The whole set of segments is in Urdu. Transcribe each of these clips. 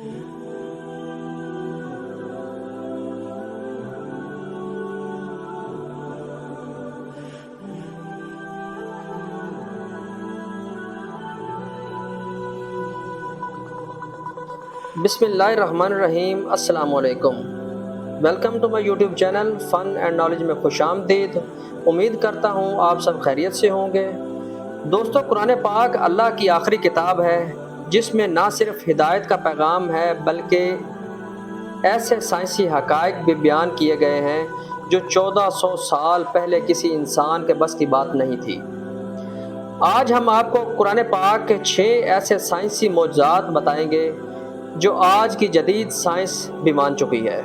بسم اللہ الرحمن الرحیم۔ السلام علیکم۔ Welcome to my YouTube channel fun and knowledge میں خوش آمدید۔ امید کرتا ہوں آپ سب خیریت سے ہوں گے۔ دوستو، قرآن پاک اللہ کی آخری کتاب ہے جس میں نہ صرف ہدایت کا پیغام ہے بلکہ ایسے سائنسی حقائق بھی بیان کیے گئے ہیں جو 1400 سال پہلے کسی انسان کے بس کی بات نہیں تھی۔ آج ہم آپ کو قرآن پاک کے 6 ایسے سائنسی معجزات بتائیں گے جو آج کی جدید سائنس بھی مان چکی ہے۔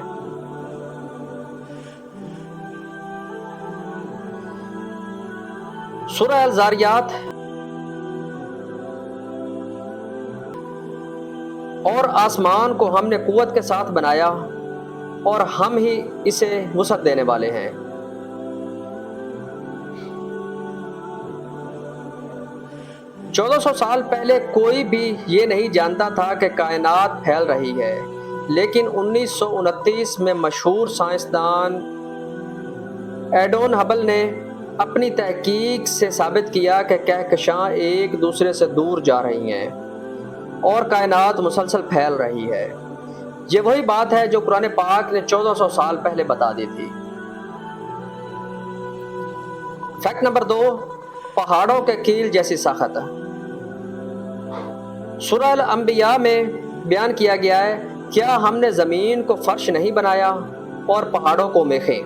سورہ الذاریات۔ اور آسمان کو ہم نے قوت کے ساتھ بنایا اور ہم ہی اسے وسعت دینے والے ہیں۔ 1400 سال پہلے کوئی بھی یہ نہیں جانتا تھا کہ کائنات پھیل رہی ہے، لیکن 1929 میں مشہور سائنسدان ایڈون ہبل نے اپنی تحقیق سے ثابت کیا کہ کہکشاں ایک دوسرے سے دور جا رہی ہیں اور کائنات مسلسل پھیل رہی ہے۔ یہ وہی بات ہے جو قرآن پاک نے 1400 سال پہلے بتا دی تھی۔ فیکٹ نمبر 2، پہاڑوں کے کیل جیسی ساخت۔ سورہ الانبیاء میں بیان کیا گیا ہے، کیا ہم نے زمین کو فرش نہیں بنایا اور پہاڑوں کو میخیں؟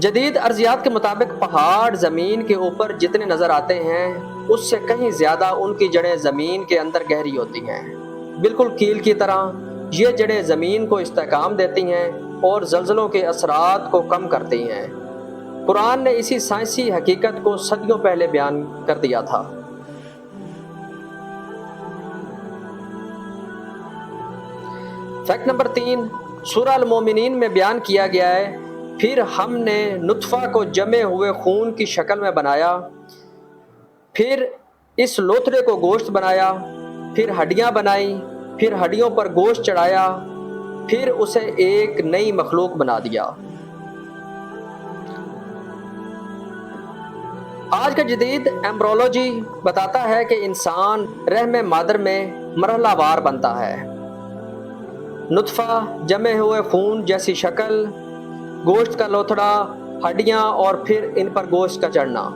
جدید ارضیات کے مطابق پہاڑ زمین کے اوپر جتنے نظر آتے ہیں اس سے کہیں زیادہ ان کی جڑیں زمین کے اندر گہری ہوتی ہیں، بالکل کیل کی طرح۔ یہ جڑیں زمین کو استحکام دیتی ہیں اور زلزلوں کے اثرات کو کم کرتی ہیں۔ قرآن نے اسی سائنسی حقیقت کو صدیوں پہلے بیان کر دیا تھا۔ فیکٹ نمبر 3، سورہ المومنین میں بیان کیا گیا ہے، پھر ہم نے نطفہ کو جمے ہوئے خون کی شکل میں بنایا، پھر اس لوتھڑے کو گوشت بنایا، پھر ہڈیاں بنائیں، پھر ہڈیوں پر گوشت چڑھایا، پھر اسے ایک نئی مخلوق بنا دیا۔ آج کا جدید ایمبرولوجی بتاتا ہے کہ انسان رحم مادر میں مرحلہ وار بنتا ہے۔ نطفہ، جمے ہوئے خون جیسی شکل، گوشت کا لوتھڑا، ہڈیاں اور پھر ان پر گوشت کا چڑھنا۔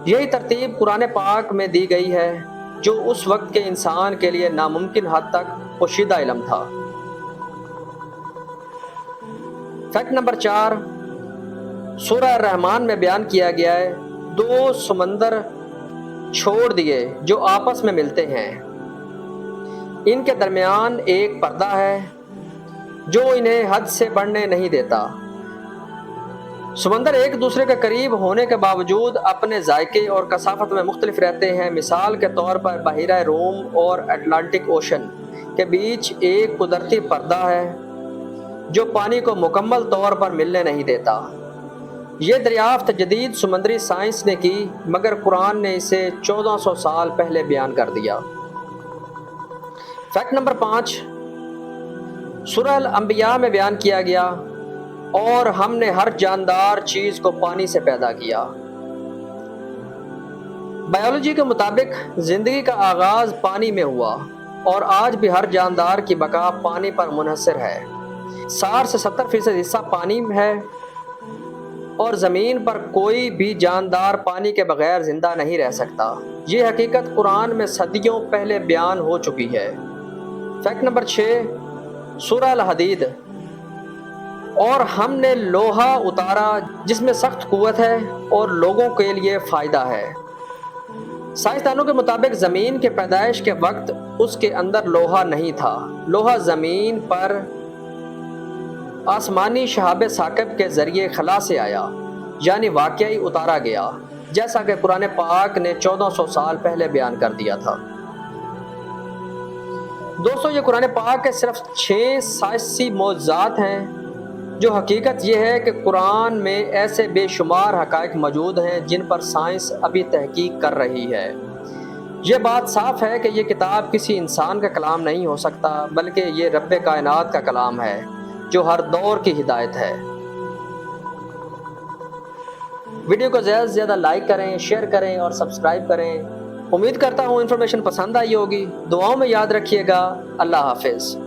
یہی ترتیب قرآن پاک میں دی گئی ہے جو اس وقت کے انسان کے لیے ناممکن حد تک پوشیدہ علم تھا۔ فیکٹ نمبر 4، سورہ الرحمن میں بیان کیا گیا ہے، 2 سمندر چھوڑ دیے جو آپس میں ملتے ہیں، ان کے درمیان ایک پردہ ہے جو انہیں حد سے بڑھنے نہیں دیتا۔ سمندر ایک دوسرے کے قریب ہونے کے باوجود اپنے ذائقے اور کثافت میں مختلف رہتے ہیں۔ مثال کے طور پر بحیرہ روم اور اٹلانٹک اوشن کے بیچ ایک قدرتی پردہ ہے جو پانی کو مکمل طور پر ملنے نہیں دیتا۔ یہ دریافت جدید سمندری سائنس نے کی، مگر قرآن نے اسے 1400 سال پہلے بیان کر دیا۔ فیکٹ نمبر 5، سورہ الانبیاء میں بیان کیا گیا، اور ہم نے ہر جاندار چیز کو پانی سے پیدا کیا۔ بائیولوجی کے مطابق زندگی کا آغاز پانی میں ہوا اور آج بھی ہر جاندار کی بقا پانی پر منحصر ہے۔ 60 سے 70% حصہ پانی ہے اور زمین پر کوئی بھی جاندار پانی کے بغیر زندہ نہیں رہ سکتا۔ یہ حقیقت قرآن میں صدیوں پہلے بیان ہو چکی ہے۔ فیکٹ نمبر 6، سورہ الحدید۔ اور ہم نے لوہا اتارا جس میں سخت قوت ہے اور لوگوں کے لیے فائدہ ہے۔ سائنسدانوں کے مطابق زمین کے پیدائش کے وقت اس کے اندر لوہا نہیں تھا۔ لوہا زمین پر آسمانی شہاب ثاقب کے ذریعے خلا سے آیا، یعنی واقعی اتارا گیا، جیسا کہ قرآن پاک نے 1400 سال پہلے بیان کر دیا تھا۔ دوستو، یہ قرآن پاک کے صرف 6 سائنسی معجزات ہیں، جو حقیقت یہ ہے کہ قرآن میں ایسے بے شمار حقائق موجود ہیں جن پر سائنس ابھی تحقیق کر رہی ہے۔ یہ بات صاف ہے کہ یہ کتاب کسی انسان کا کلام نہیں ہو سکتا، بلکہ یہ رب کائنات کا کلام ہے جو ہر دور کی ہدایت ہے۔ ویڈیو کو زیادہ سے زیادہ لائک کریں، شیئر کریں اور سبسکرائب کریں۔ امید کرتا ہوں انفارمیشن پسند آئی ہوگی۔ دعاؤں میں یاد رکھیے گا۔ اللہ حافظ۔